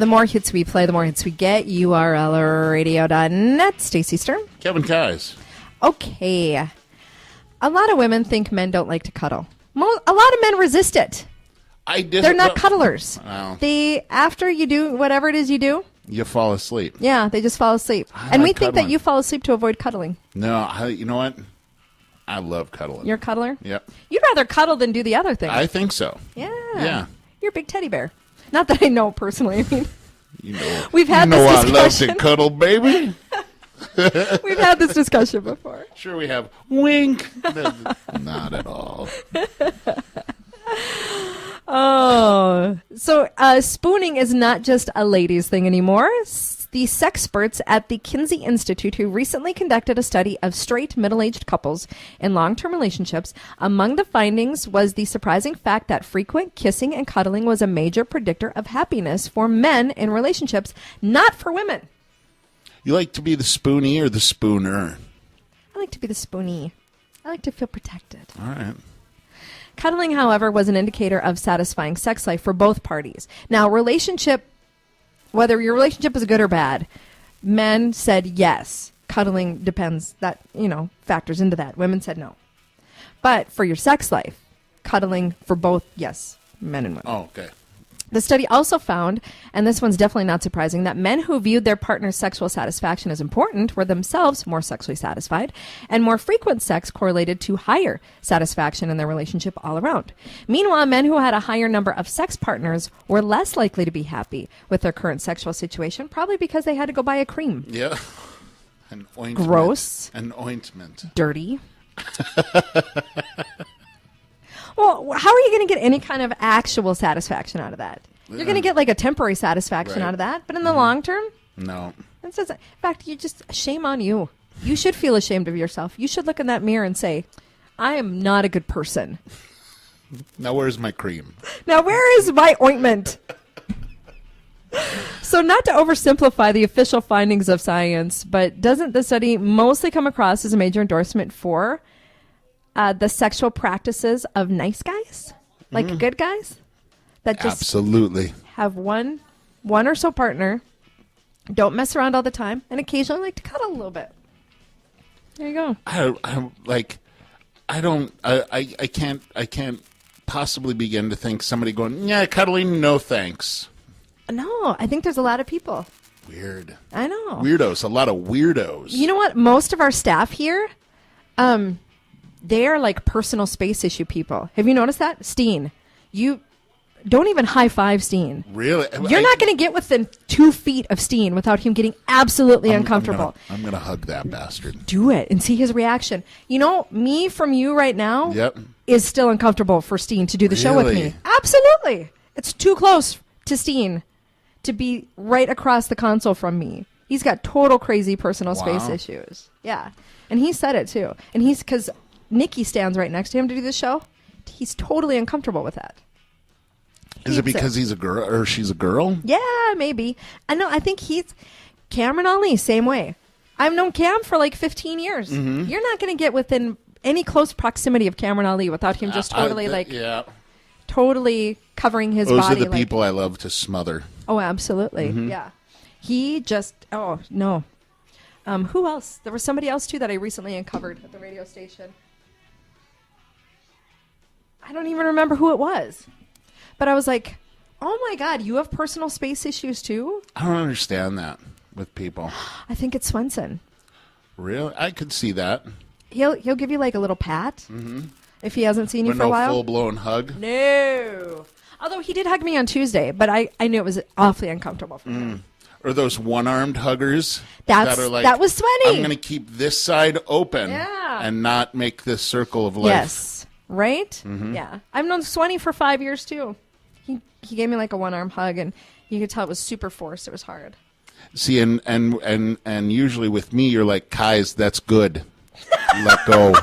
The more hits we play, the more hits we get. URLradio.net. Stacy Stern. Kevin Keyes. Okay. A lot of women think men don't like to cuddle. A lot of men resist it. They're not cuddlers. Well, After you do whatever it is you do, you fall asleep. yeah, they just fall asleep. And we think that you fall asleep to avoid cuddling. No, you know what? I love cuddling. You're a cuddler? Yep. You'd rather cuddle than do the other thing. I think so. Yeah. Yeah. You're a big teddy bear. Not that I know personally. I mean, You know, we've had you know this I love discussion. to cuddle, baby. We've had this discussion before. Sure we have. Wink. Not at all. Oh, so spooning is not just a ladies' thing anymore. The sexperts at the Kinsey Institute, who recently conducted a study of straight middle-aged couples in long-term relationships, among the findings was the surprising fact that frequent kissing and cuddling was a major predictor of happiness for men in relationships, not for women. You like to be the spoonie or the spooner? I like to be the spoonie. I like to feel protected. All right. Cuddling, however, was an indicator of satisfying sex life for both parties. Now, whether your relationship is good or bad, men said yes. Cuddling depends, that, factors into that. Women said no. But for your sex life, cuddling for both, yes, men and women. Oh, okay. The study also found, and this one's definitely not surprising, that men who viewed their partner's sexual satisfaction as important were themselves more sexually satisfied, and more frequent sex correlated to higher satisfaction in their relationship all around. Meanwhile, men who had a higher number of sex partners were less likely to be happy with their current sexual situation, probably because they had to go buy a cream. Yeah. An ointment. Gross. An ointment. Dirty. Well, how are you going to get any kind of actual satisfaction out of that? You're going to get like a temporary satisfaction out of that, but in the long term, no. In fact, shame on you. You should feel ashamed of yourself. You should look in that mirror and say, I am not a good person. Now where's my cream? Now where is my ointment? So not to oversimplify the official findings of science, but doesn't the study mostly come across as a major endorsement for the sexual practices of nice guys, like good guys, that just absolutely have one or so partner, don't mess around all the time, and occasionally like to cuddle a little bit. There you go. I can't possibly begin to think somebody going, yeah, cuddling, no thanks. No, I think there's a lot of people. Weird. I know. Weirdos. A lot of weirdos. You know what? Most of our staff here, they are like personal space issue people. Have you noticed that? Steen, you don't even high five Steen. Really? You're not going to get within 2 feet of Steen without him getting absolutely uncomfortable. I'm gonna hug that bastard. Do it and see his reaction. Me from you right now is still uncomfortable for Steen to do the show with me. Absolutely. It's too close to Steen to be right across the console from me. He's got total crazy personal space issues. Yeah. And he said it too. And because Nikki stands right next to him to do the show, he's totally uncomfortable with that. Is it because he's a girl or she's a girl? Yeah, maybe. I think Cameron Ali, same way. I've known Cam for like 15 years. Mm-hmm. You're not going to get within any close proximity of Cameron Ali without him just totally totally covering his body. Those are the people I love to smother. Oh, absolutely. Mm-hmm. Yeah. He just, no. Who else? There was somebody else too that I recently uncovered at the radio station. I don't even remember who it was. But I was like, oh my God, you have personal space issues too? I don't understand that with people. I think it's Swenson. Really? I could see that. He'll give you like a little pat if he hasn't seen you for a while. No full-blown hug? No. Although he did hug me on Tuesday, but I knew it was awfully uncomfortable for him. Or those one-armed huggers that are like, that was Swenny. I'm going to keep this side open and not make this circle of life. Yes. Right? Mm-hmm. Yeah. I've known Swenny for 5 years, too. He gave me like a one-arm hug, and you could tell it was super forced. It was hard. See, and usually with me, you're like, Kais, that's good. Let go.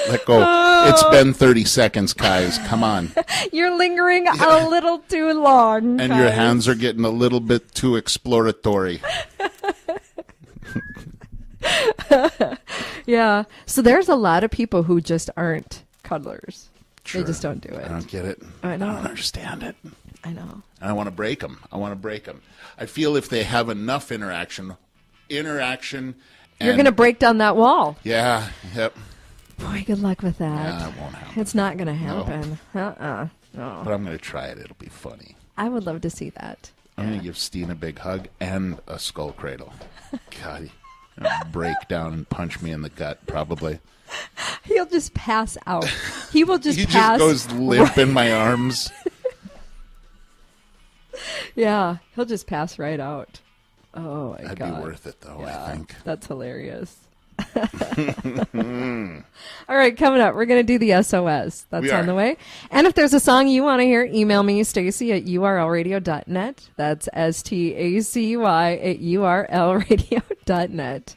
Let go. It's been 30 seconds, Kais. Come on. You're lingering a little too long, and Kais. Your hands are getting a little bit too exploratory. Yeah. So there's a lot of people who just aren't cuddlers. Sure. They just don't do it. I don't get it. I know. I don't understand it. I know. And I want to break them. I feel if they have enough interaction. You're going to break down that wall. Yeah, yep. Boy, good luck with that. Yeah, it won't happen. It's not going to happen. No. But I'm going to try it. It'll be funny. I would love to see that. I'm going to give Steen a big hug and a skull cradle. God, he'll break down and punch me in the gut, probably. He'll just pass out. He will just he pass. He just goes limp in my arms. Yeah, he'll just pass right out. Oh, my That'd God. be worth it, though, yeah, I think. That's hilarious. All right, coming up, we're going to do the SOS. That's on the way. And if there's a song you want to hear, email me, Stacy, at urlradio.net. That's STACY at urlradio.net.